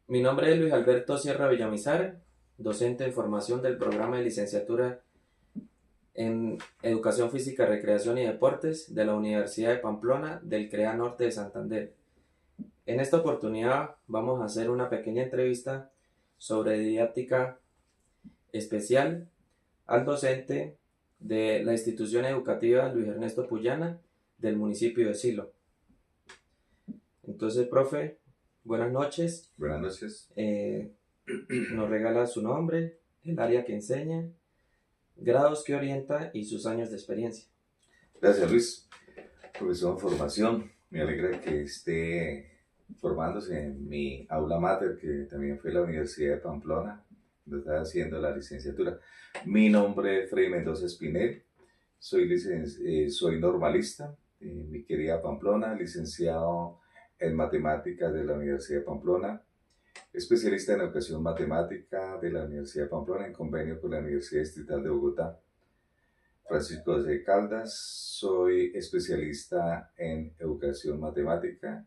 Mi nombre es Luis Alberto Sierra Villamizar, docente en formación del programa de licenciatura en Educación Física, Recreación y Deportes de la Universidad de Pamplona del CREA Norte de Santander. En esta oportunidad vamos a hacer una pequeña entrevista sobre didáctica especial al docente de la institución educativa Luis Ernesto Puyana del municipio de Silo. Entonces, profe, buenas noches. Buenas noches. Nos regala su nombre, el área que enseña, grados que orienta y sus años de experiencia. Gracias, Luis. Profesor en formación. Me alegra que esté formándose en mi aula mater, que también fue la Universidad de Pamplona, donde está haciendo la licenciatura. Mi nombre es Freddy Mendoza Espinel. Soy normalista, mi querida Pamplona, licenciado en matemáticas de la Universidad de Pamplona, especialista en educación matemática de la Universidad de Pamplona en convenio con la Universidad Distrital de Bogotá. Francisco José Caldas, soy especialista en educación matemática,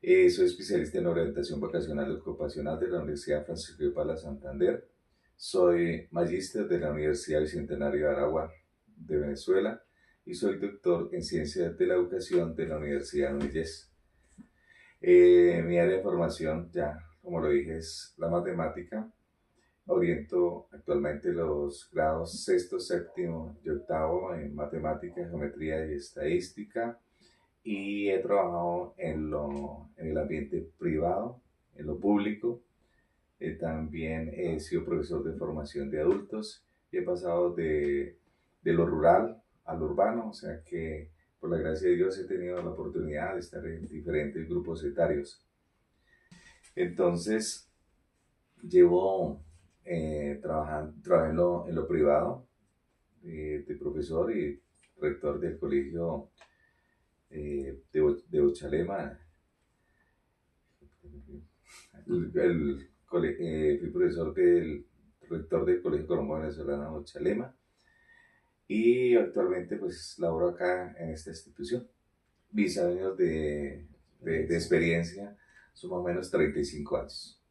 soy especialista en orientación vocacional y ocupacional de la Universidad Francisco de Paula Santander, soy magíster de la Universidad Bicentenario de Aragua de Venezuela y soy doctor en Ciencias de la Educación de la Universidad Uniyes. Mi área de formación, ya como lo dije, es la matemática. Oriento actualmente los grados sexto, séptimo y octavo en matemática, geometría y estadística, y he trabajado en el ambiente privado, en lo público. También he sido profesor de formación de adultos y he pasado de lo rural a lo urbano, o sea que por la gracia de Dios he tenido la oportunidad de estar en diferentes grupos etarios. Entonces, llevo trabajé en lo privado, de profesor y rector del colegio de Ochalema. Fui profesor del rector del Colegio Colombo Venezolano de Ochalema y actualmente pues laboro acá en esta institución. Mis años de experiencia son más o menos 35 años.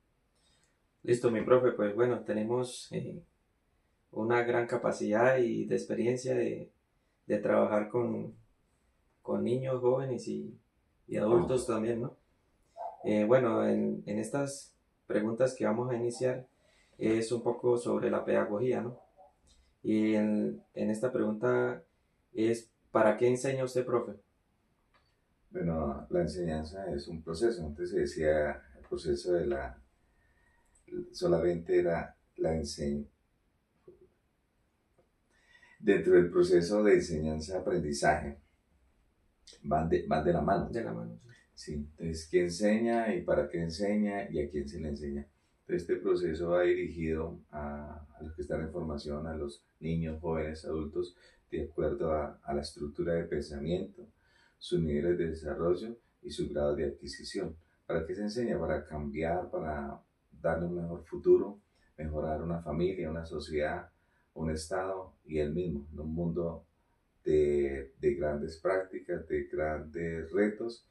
Listo, mi profe, pues bueno, tenemos una gran capacidad y de experiencia de trabajar con niños, jóvenes y adultos también, ¿no? Bueno, en estas preguntas que vamos a iniciar es un poco sobre la pedagogía, ¿no? Y en esta pregunta es, ¿para qué enseña usted, profe? Bueno, la enseñanza es un proceso. Antes se decía el proceso solamente era la enseñanza. Dentro del proceso de enseñanza-aprendizaje van de la mano. De la mano. Sí, entonces, ¿quién enseña y para qué enseña y a quién se le enseña? Entonces, este proceso va dirigido a los que están en formación, a los niños, jóvenes, adultos, de acuerdo a la estructura de pensamiento, sus niveles de desarrollo y su grado de adquisición. ¿Para qué se enseña? Para cambiar, para darle un mejor futuro, mejorar una familia, una sociedad, un estado y el mismo, en un mundo de grandes prácticas, de grandes retos,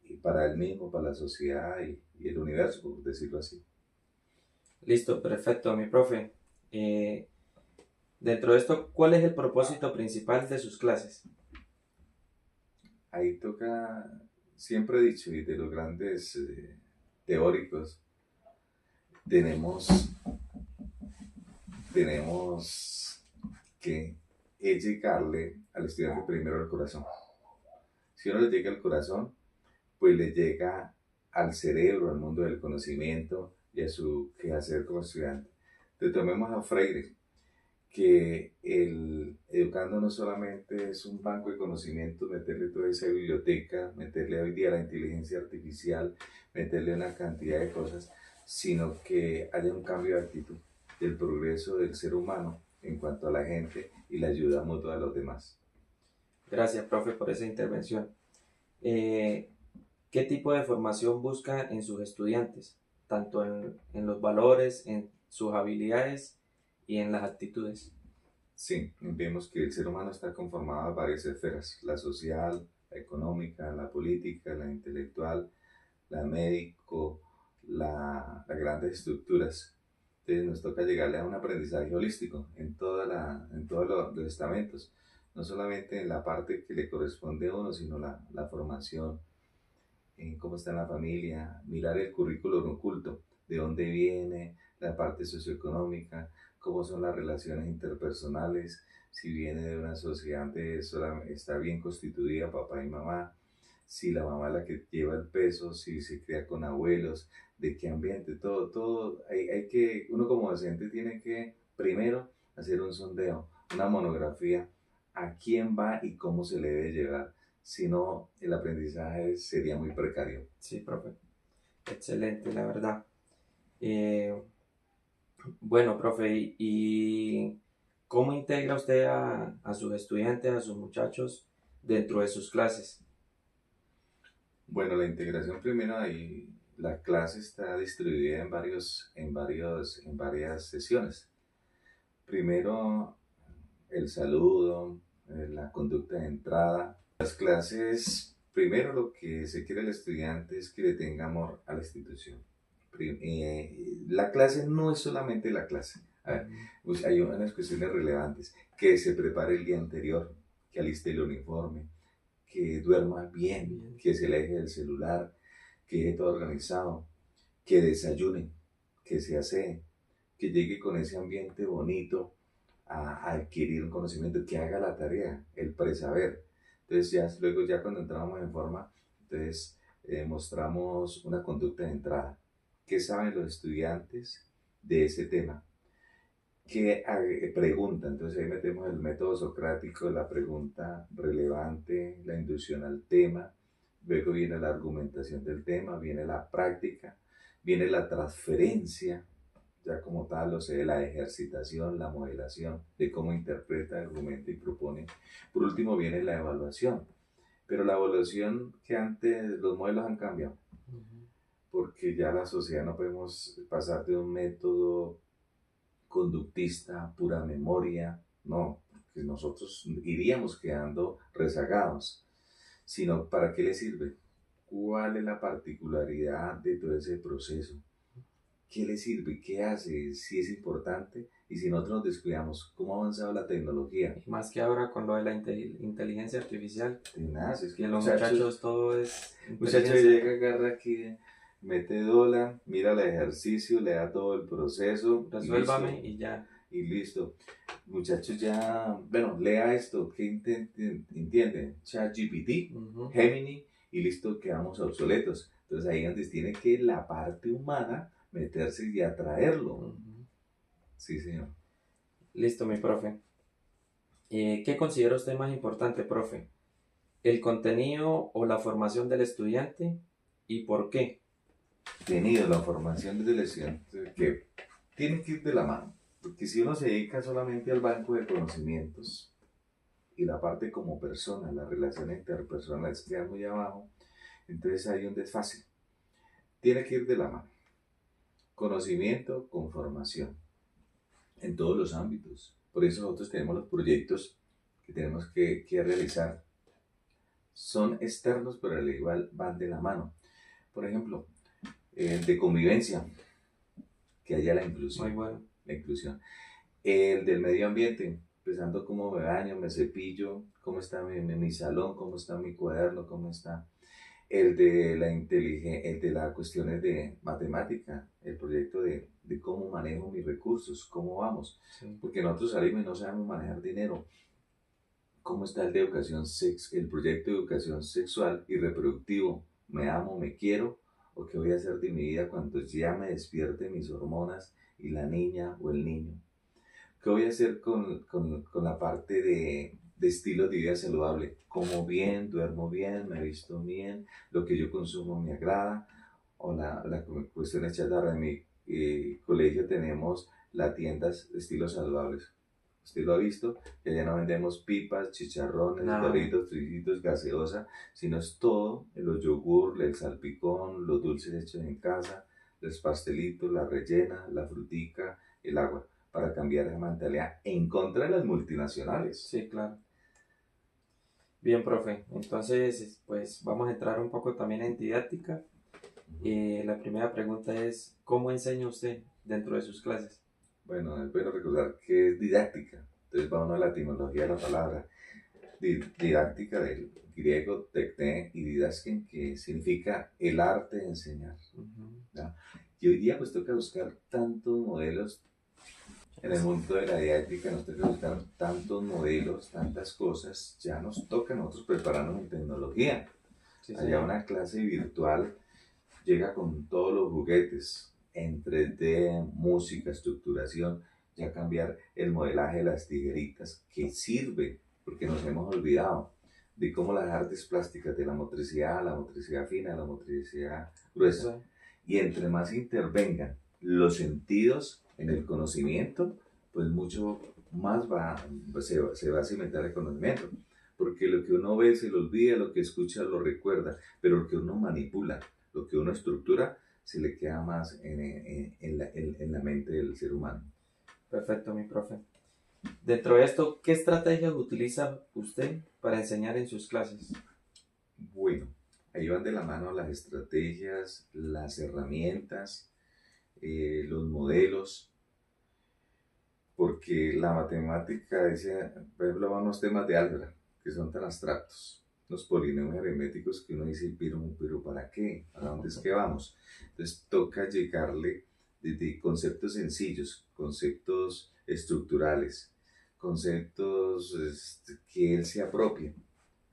y para él mismo, para la sociedad y el universo, por decirlo así. Listo, perfecto, mi profe. Eh, Dentro de esto, ¿cuál es el propósito principal de sus clases? Ahí toca, siempre he dicho, y de los grandes teóricos, tenemos, tenemos que llegarle al estudiante primero al corazón. Si uno le llega al corazón, pues le llega al cerebro, al mundo del conocimiento y a su quehacer como estudiante. Entonces tomemos a Freire, que el educando no solamente es un banco de conocimiento, meterle toda esa biblioteca, meterle hoy día la inteligencia artificial, meterle una cantidad de cosas, sino que haya un cambio de actitud del progreso del ser humano en cuanto a la gente y la ayuda mutua a los demás. Gracias, profe, por esa intervención. Eh, ¿Qué tipo de formación busca en sus estudiantes? Tanto en los valores, en sus habilidades y en las actitudes. Sí, vemos que el ser humano está conformado de varias esferas: la social, la económica, la política, la intelectual, la médico, las grandes estructuras. Entonces nos toca llegarle a un aprendizaje holístico en todos los estamentos, no solamente en la parte que le corresponde a uno, sino la formación, en cómo está la familia, mirar el currículum oculto, de dónde viene, la parte socioeconómica, cómo son las relaciones interpersonales, si viene de una sociedad donde está bien constituida papá y mamá, si la mamá es la que lleva el peso, si se cría con abuelos, de qué ambiente, todo, hay que, uno como docente tiene que primero hacer un sondeo, una monografía, a quién va y cómo se le debe llevar, si no el aprendizaje sería muy precario. Sí, profe. Excelente, la verdad. Eh, bueno, profe, ¿y cómo integra usted a sus estudiantes, a sus muchachos dentro de sus clases? Bueno, la integración primero ahí, la clase está distribuida en varias sesiones. Primero, el saludo, la conducta de entrada. Las clases, primero lo que se quiere el estudiante es que le tenga amor a la institución. La clase no es solamente la clase. A ver, pues hay unas cuestiones relevantes. Que se prepare el día anterior, que aliste el uniforme, que duerma bien, que se aleje del celular, que deje todo organizado, que desayune, que se asee, que llegue con ese ambiente bonito a adquirir un conocimiento, que haga la tarea, el presaber. Entonces luego ya cuando entramos en forma, entonces mostramos una conducta de entrada. ¿Qué saben los estudiantes de ese tema? ¿Qué pregunta? Entonces ahí metemos el método socrático, la pregunta relevante, la inducción al tema, luego viene la argumentación del tema, viene la práctica, viene la transferencia, ya como tal, o sea, la ejercitación, la modelación de cómo interpreta, argumenta y propone. Por último viene la evaluación, pero la evaluación que antes los modelos han cambiado, porque ya la sociedad no podemos pasar de un método conductista, pura memoria, no, porque nosotros iríamos quedando rezagados, sino ¿para qué le sirve? ¿Cuál es la particularidad de todo ese proceso? ¿Qué le sirve? ¿Qué hace? Si es importante. Y si nosotros nos descuidamos, ¿cómo ha avanzado la tecnología? Y más que ahora con lo de la inteligencia artificial, Tenaz, es que los muchachos todo es muchacho inteligencia. llega, agarra aquí, mete dólar, mira el ejercicio, le da todo el proceso. Resuélvame y ya. Y listo. Muchachos ya, bueno, lea esto, ¿qué entiende? ChatGPT, Gemini, y listo, quedamos obsoletos. Entonces ahí es donde tiene que la parte humana meterse y atraerlo. Sí, señor. Listo, mi profe. ¿Qué considera usted más importante, profe? ¿El contenido o la formación del estudiante? ¿Y por qué? Tenido la formación del estudiante, que tiene que ir de la mano. Porque si uno se dedica solamente al banco de conocimientos y la parte como persona, las relaciones interpersonales quedan muy abajo, entonces hay un desfase. Tiene que ir de la mano. Conocimiento con formación en todos los ámbitos. Por eso nosotros tenemos los proyectos que tenemos que realizar. Son externos, pero al igual van de la mano. Por ejemplo, el de convivencia, que haya la inclusión. Muy bueno. La inclusión. El del medio ambiente, empezando cómo me baño, me cepillo, cómo está mi salón, cómo está mi cuaderno, cómo está. El de la inteligencia, el de las cuestiones de matemática, el proyecto de cómo manejo mis recursos, cómo vamos. Sí. Porque nosotros salimos y no sabemos manejar dinero. ¿Cómo está el de educación el proyecto de educación sexual y reproductivo? ¿Me amo, me quiero? ¿O qué voy a hacer de mi vida cuando ya me despierte mis hormonas y la niña o el niño? ¿Qué voy a hacer con la parte de estilo de vida saludable? Como bien, duermo bien, me visto bien, lo que yo consumo me agrada. O la cuestión de chatarra. En mi colegio tenemos las tiendas de estilos saludables. Usted lo ha visto, que allá no vendemos pipas, chicharrones, doritos, tricitos, gaseosa, sino es todo, los yogur, el salpicón, los dulces hechos en casa, los pastelitos, la rellena, la frutica, el agua, para cambiar esa mentalidad en contra de las multinacionales. Sí, claro. Bien, profe. Entonces, pues vamos a entrar un poco también en didáctica. La primera pregunta es, ¿cómo enseña usted dentro de sus clases? Bueno, es bueno recordar que es didáctica. Entonces va uno a la etimología de la palabra. Didáctica del griego tecné y didasken, que significa el arte de enseñar. Ujú. ¿Ya? Y hoy día pues toca buscar tantos modelos en el mundo de la didáctica, nos toca buscar tantos modelos, tantas cosas, ya nos toca a nosotros prepararnos en tecnología. Sí, Allá señor. una clase virtual llega con todos los juguetes en 3D, música, estructuración, ya cambiar el modelaje de las tijeritas, que sirve, porque nos hemos olvidado de cómo las artes plásticas, de la motricidad fina, la motricidad gruesa, Eso, y entre más intervengan los sentidos en el conocimiento, pues mucho más se va a cimentar el conocimiento. Porque lo que uno ve se lo olvida, lo que escucha lo recuerda, pero lo que uno manipula, lo que uno estructura, se le queda más en la mente del ser humano. perfecto, mi profe. Dentro de esto, ¿qué estrategias utiliza usted para enseñar en sus clases? Bueno, ahí van de la mano las estrategias, las herramientas, los modelos, porque la matemática dice, por ejemplo, van los temas de álgebra, que son tan abstractos, los polinomios aritméticos que uno dice, pero ¿para qué? ¿Para dónde es que vamos? Entonces toca llegarle desde conceptos sencillos, conceptos estructurales, conceptos que él se apropie.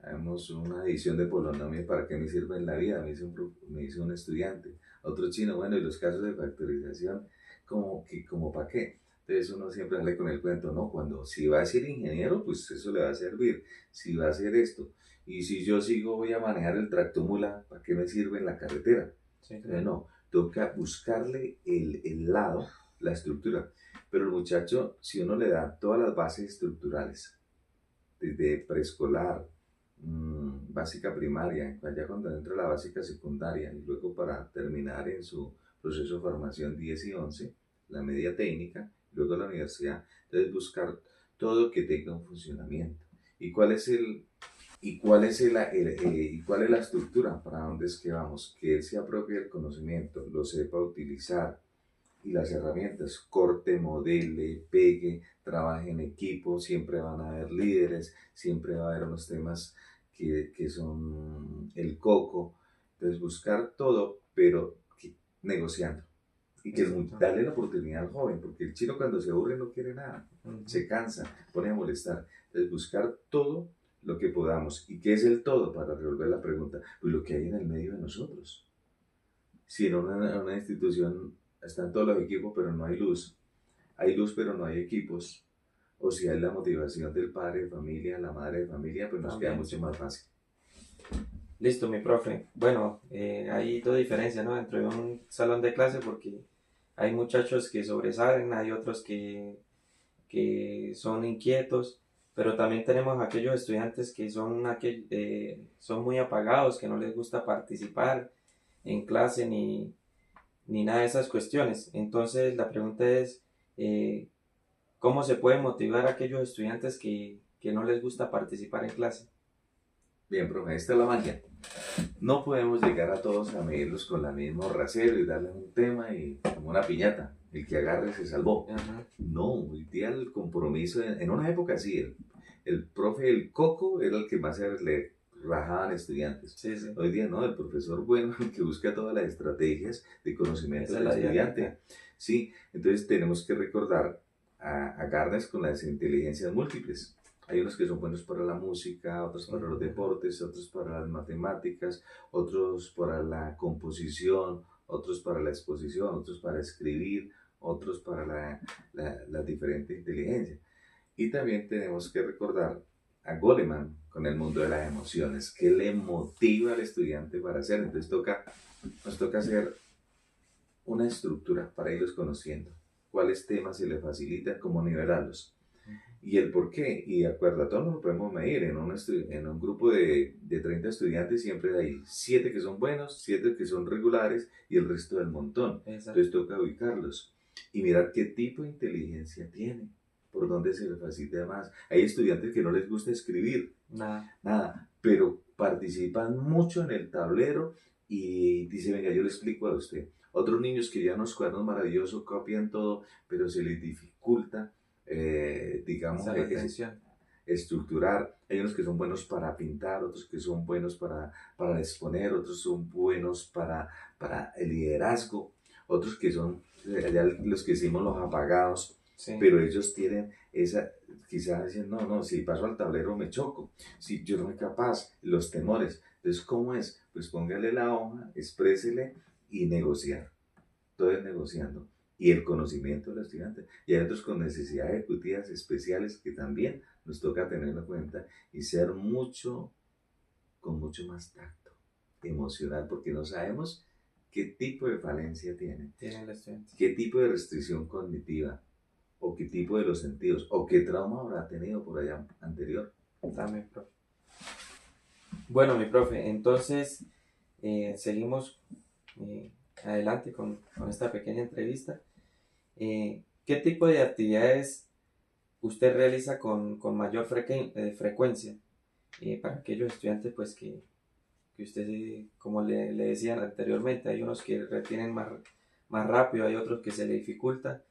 Hagamos una edición de polinomios, ¿para qué me sirve en la vida? Me dice un estudiante. Otro chino, bueno, y los casos de factorización, como para qué? Entonces uno siempre sale con el cuento, ¿no? Cuando si va a ser ingeniero, pues eso le va a servir. Si va a hacer esto. Y si yo sigo, voy a manejar el tractomula, ¿para qué me sirve en la carretera? Sí, Entonces claro. no, toca buscarle el lado, la estructura. Pero el muchacho, si uno le da todas las bases estructurales, desde preescolar, básica primaria, allá cuando entra la básica secundaria y luego para terminar en su proceso de formación 10 y 11, la media técnica, luego la universidad, entonces buscar todo que tenga un funcionamiento. ¿Y cuál es cuál es la estructura? ¿Para dónde es que vamos? Que él se apropie del conocimiento, lo sepa utilizar, y las herramientas, corte, modele, pegue, trabaje en equipo, siempre van a haber líderes, siempre va a haber unos temas que son el coco. Entonces buscar todo, pero negociando. Y que Exacto. darle la oportunidad al joven, porque el chino cuando se aburre no quiere nada, Ujú. se cansa, pone a molestar. Entonces buscar todo lo que podamos. ¿Y qué es el todo? Para resolver la pregunta, pues lo que hay en el medio de nosotros. Si en una institución están todos los equipos, pero no hay luz, pero no hay equipos, o si hay la motivación del padre de familia, la madre de familia, pues nos queda También, mucho sí. más fácil. Listo, mi profe. Bueno, hay dos diferencias, ¿no? Dentro de un salón de clase porque hay muchachos que sobresalen, hay otros que son inquietos, pero también tenemos aquellos estudiantes que son muy apagados, que no les gusta participar en clase ni nada de esas cuestiones. Entonces la pregunta es, eh, ¿cómo se puede motivar a aquellos estudiantes que no les gusta participar en clase? Bien, profe, esta es la magia. No podemos llegar a todos a medirlos con la misma rasero y darles un tema y como una piñata. El que agarre se salvó. Ajá. No, hoy día el compromiso, en una época sí, el profe, el coco, era el que más le rajaban estudiantes. Sí, sí, Hoy día no, el profesor bueno, el que busca todas las estrategias de conocimiento esa es del la didáctica. estudiante. Sí, entonces tenemos que recordar a Garnes con las inteligencias múltiples. Hay unos que son buenos para la música, otros Sí, para los ajá. deportes, otros para las matemáticas, otros para la composición, otros para la exposición, otros para escribir, otros para la diferente inteligencia. Y también tenemos que recordar a Goleman con el mundo de las emociones, que le motiva al estudiante para hacer. Entonces nos toca hacer una estructura para irlos conociendo, cuáles temas se le facilitan, cómo nivelarlos y el por qué. Y de acuerdo a todo no lo podemos medir. En un grupo de 30 estudiantes siempre hay 7 que son buenos, 7 que son regulares y el resto del montón. Exacto. Entonces toca ubicarlos y mirar qué tipo de inteligencia tiene, por dónde se le facilita más. Hay estudiantes que no les gusta escribir, Nada. nada, pero participan mucho en el tablero y dice, venga, yo le explico a usted. Otros niños que ya unos cuadernos maravillosos copian todo, pero se les dificulta, digamos, Esa retención. estructurar. Hay unos que son buenos para pintar, otros que son buenos para exponer, otros son buenos para el liderazgo, otros que son allá los que hicimos los apagados, Sí. pero ellos tienen esa, quizás dicen, no, no, si paso al tablero me choco, si yo no soy capaz, los temores. Entonces, ¿cómo es? Pues póngale la hoja, exprésele y negociar. Todo es negociando. Y el conocimiento de los estudiantes. Y hay otros con necesidades ejecutivas especiales que también nos toca tener en cuenta y ser con mucho más tacto emocional, porque no sabemos qué tipo de falencia tiene Tiene el estudiante. qué tipo de restricción cognitiva, o qué tipo de los sentidos, o qué trauma habrá tenido por allá anterior. También, profe. Bueno, mi profe, entonces seguimos adelante con esta pequeña entrevista. ¿Qué tipo de actividades usted realiza con mayor frecuencia para aquellos estudiantes pues que usted, como le decían anteriormente, hay unos que retienen más rápido, hay otros que se le dificulta?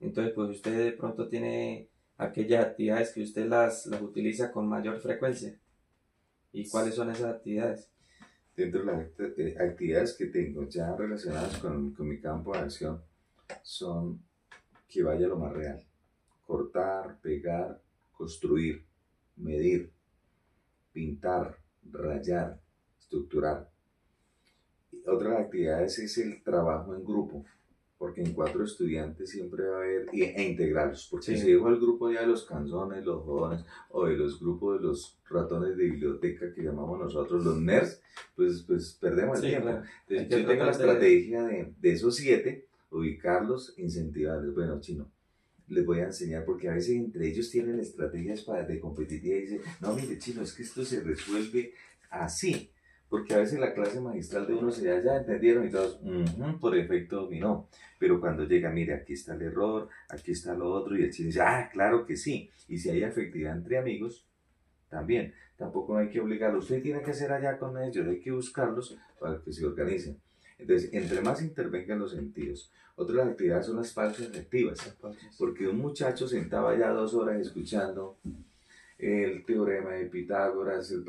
Entonces, pues usted de pronto tiene aquellas actividades que usted las utiliza con mayor frecuencia. ¿Y cuáles son esas actividades? Dentro de las actividades que tengo ya relacionadas con mi campo de acción son que vaya lo más real. Cortar, pegar, construir, medir, pintar, rayar, estructurar. Otras actividades es el trabajo en grupo, porque en 4 estudiantes siempre va a haber, e integrarlos, porque Sí. si dejo al grupo ya de los canzones, los jodones, o de los grupos de los ratones de biblioteca que llamamos nosotros los nerds, pues perdemos el tiempo. Claro. Entonces yo tengo la estrategia de esos 7, ubicarlos, incentivarlos. Bueno, chino, les voy a enseñar, porque a veces entre ellos tienen estrategias de competitiva y dicen, no, mire, chino, es que esto se resuelve así. Porque a veces la clase magistral de uno se da, ya entendieron y todos, por efecto dominó. Pero cuando llega, mire, aquí está el error, aquí está lo otro, y el chino dice, claro que sí. Y si hay afectividad entre amigos, también. Tampoco hay que obligarlos, usted tiene que hacer allá con ellos, hay que buscarlos para que se organicen. Entonces, entre más intervengan los sentidos. Otras actividades son las pausas activas, porque un muchacho sentado allá 2 horas escuchando el teorema de Pitágoras, el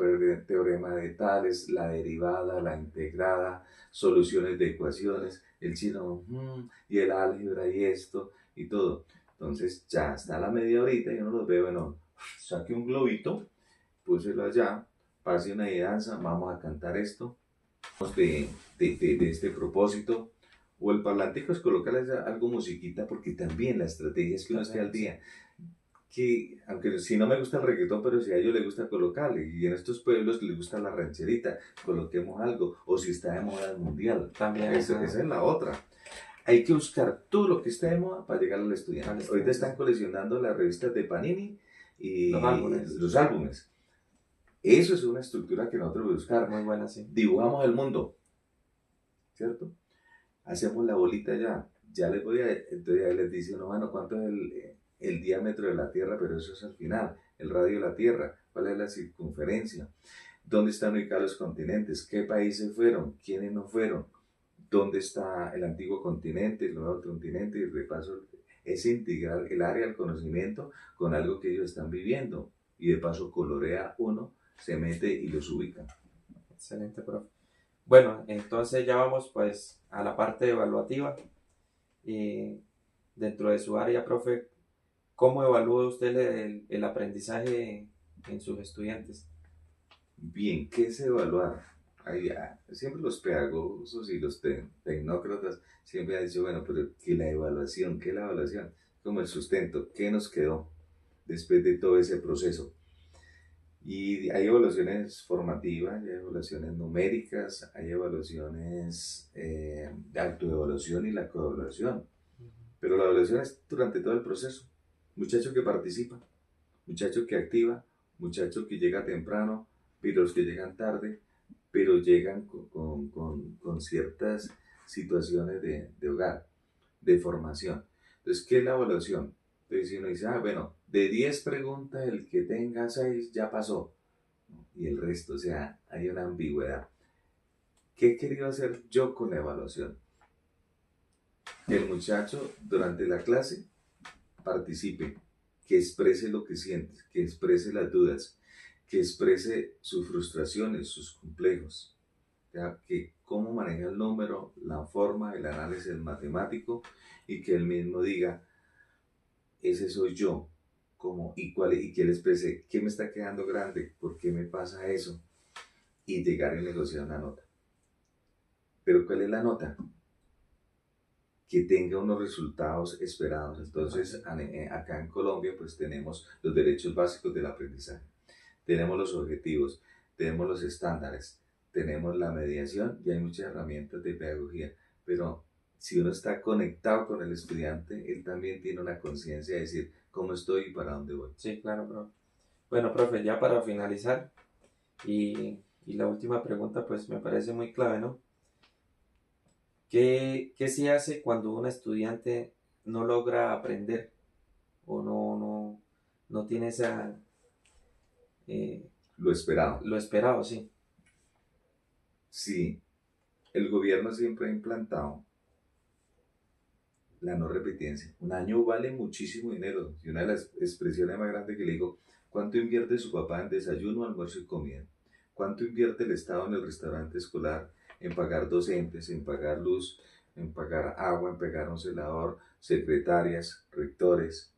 teorema de Tales, la derivada, la integrada, soluciones de ecuaciones, el chino, y el álgebra y esto y todo. Entonces ya está la media horita y uno los ve, bueno, saque un globito, púselo allá, pase una danza, vamos a cantar esto, de este propósito. O el parlantico es colocarles algo musiquita, porque también la estrategia es que uno esté al día. Que, aunque si no me gusta el reggaetón, pero si a ellos les gusta colocarle, y en estos pueblos les gusta la rancherita, coloquemos algo, o si está de moda el mundial, también esa es la otra. Hay que buscar todo lo que está de moda para llegar al estudiante. Ahorita están coleccionando las revistas de Panini y los álbumes. Eso es una estructura que nosotros debemos buscar. Muy buena, sí. Dibujamos el mundo, ¿cierto? Hacemos la bolita ya les voy a, entonces ya les dice uno, bueno, ¿cuánto es el diámetro de la Tierra? Pero eso es al final, el radio de la Tierra, ¿cuál es la circunferencia? ¿Dónde están ubicados los continentes? ¿Qué países fueron? ¿Quiénes no fueron? ¿Dónde está el antiguo continente, el nuevo continente? Y repaso, es integrar el área del conocimiento con algo que ellos están viviendo, y de paso colorea uno, se mete y los ubica. Excelente, profe. Bueno, entonces ya vamos pues a la parte evaluativa. Dentro de su área, profe, ¿cómo evalúa usted el aprendizaje en sus estudiantes? Bien, ¿qué es evaluar? Siempre los pedagogos y los tecnócratas siempre han dicho, bueno, pero ¿qué es la evaluación? ¿Qué es la evaluación? Como el sustento, ¿qué nos quedó después de todo ese proceso? Y hay evaluaciones formativas, hay evaluaciones numéricas, hay evaluaciones de autoevaluación y la coevaluación. Pero la evaluación es durante todo el proceso. Muchacho que participa, muchacho que activa, muchacho que llega temprano, pero los que llegan tarde, pero llegan con ciertas situaciones de hogar, de formación. Entonces, ¿qué es la evaluación? Entonces, si uno dice, bueno, de 10 preguntas, el que tenga 6 ya pasó, y el resto, o sea, hay una ambigüedad. ¿Qué he querido hacer yo con la evaluación? Que el muchacho durante la clase participe, que exprese lo que siente, que exprese las dudas, que exprese sus frustraciones, sus complejos, ya que cómo maneja el número, la forma, el análisis matemático y que él mismo diga, ese soy yo, cómo y cuál y que él exprese, qué me está quedando grande, por qué me pasa eso y llegar a negociar una nota. Pero ¿cuál es la nota? Que tenga unos resultados esperados. Entonces, acá en Colombia, pues tenemos los derechos básicos del aprendizaje, tenemos los objetivos, tenemos los estándares, tenemos la mediación y hay muchas herramientas de pedagogía, pero si uno está conectado con el estudiante, él también tiene una conciencia de decir cómo estoy y para dónde voy. Sí, claro, profe. Bueno, profe, ya para finalizar, y la última pregunta, pues me parece muy clave, ¿no? ¿Qué se hace cuando un estudiante no logra aprender o no tiene esa, Lo esperado. lo esperado, sí? Sí, el gobierno siempre ha implantado la no repitencia. Un año vale muchísimo dinero. Y una de las expresiones más grandes que le digo, ¿cuánto invierte su papá en desayuno, almuerzo y comida? ¿Cuánto invierte el Estado en el restaurante escolar, en pagar docentes, en pagar luz, en pagar agua, en pagar un celador, secretarias, rectores,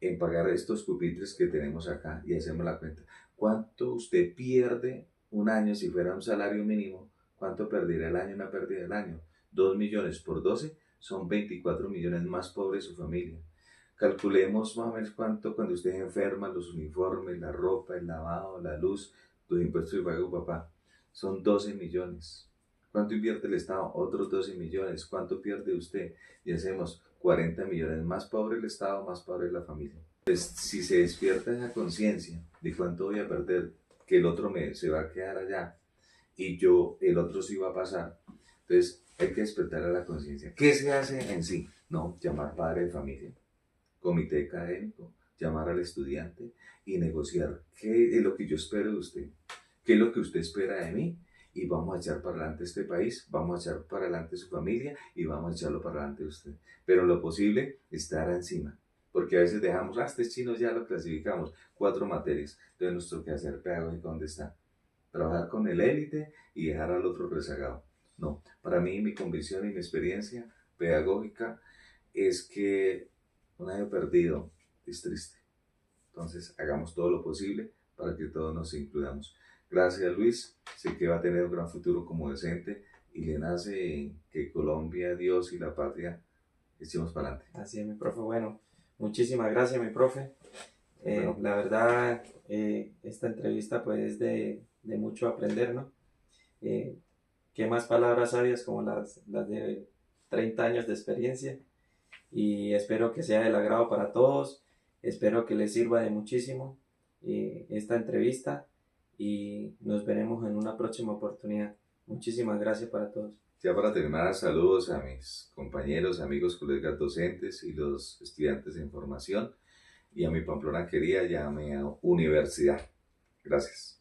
en pagar estos pupitres que tenemos acá y hacemos la cuenta? ¿Cuánto usted pierde un año si fuera un salario mínimo? ¿Cuánto perdería el año, una pérdida del año? 2 millones por 12 son 24 millones más pobres su familia. Calculemos más o menos cuánto cuando usted es enferma, los uniformes, la ropa, el lavado, la luz, los impuestos que paga su papá. Son 12 millones. ¿Cuánto invierte el Estado? Otros 12 millones. ¿Cuánto pierde usted? Y hacemos 40 millones. Más pobre el Estado, más pobre la familia. Pues si se despierta esa conciencia de cuánto voy a perder, que el otro se va a quedar allá y el otro sí va a pasar. Entonces hay que despertar a la conciencia. ¿Qué se hace en sí? No, llamar padre de familia, comité académico, llamar al estudiante y negociar qué es lo que yo espero de usted, qué es lo que usted espera de mí y vamos a echar para adelante este país, vamos a echar para adelante su familia y vamos a echarlo para adelante usted. Pero lo posible estar encima, porque a veces dejamos, este chino ya lo clasificamos, 4 materias, entonces nuestro quehacer pedagógico, ¿dónde está? Trabajar con el élite y dejar al otro rezagado. No, para mí mi convicción y mi experiencia pedagógica es que un año perdido es triste. Entonces hagamos todo lo posible para que todos nos incluyamos. Gracias Luis, sé que va a tener un gran futuro como docente y le nace que Colombia, Dios y la patria echemos para adelante. Así es, mi profe. Bueno, muchísimas gracias, mi profe. Bueno. La verdad, esta entrevista pues es de mucho aprender, ¿no? Qué más palabras sabias como las de 30 años de experiencia, y espero que sea del agrado para todos, espero que les sirva de muchísimo esta entrevista y nos veremos en una próxima oportunidad. Muchísimas gracias para todos. Ya para terminar, saludos a mis compañeros, amigos, colegas docentes y los estudiantes en formación y a mi Pamplona querida y a mi universidad. Gracias.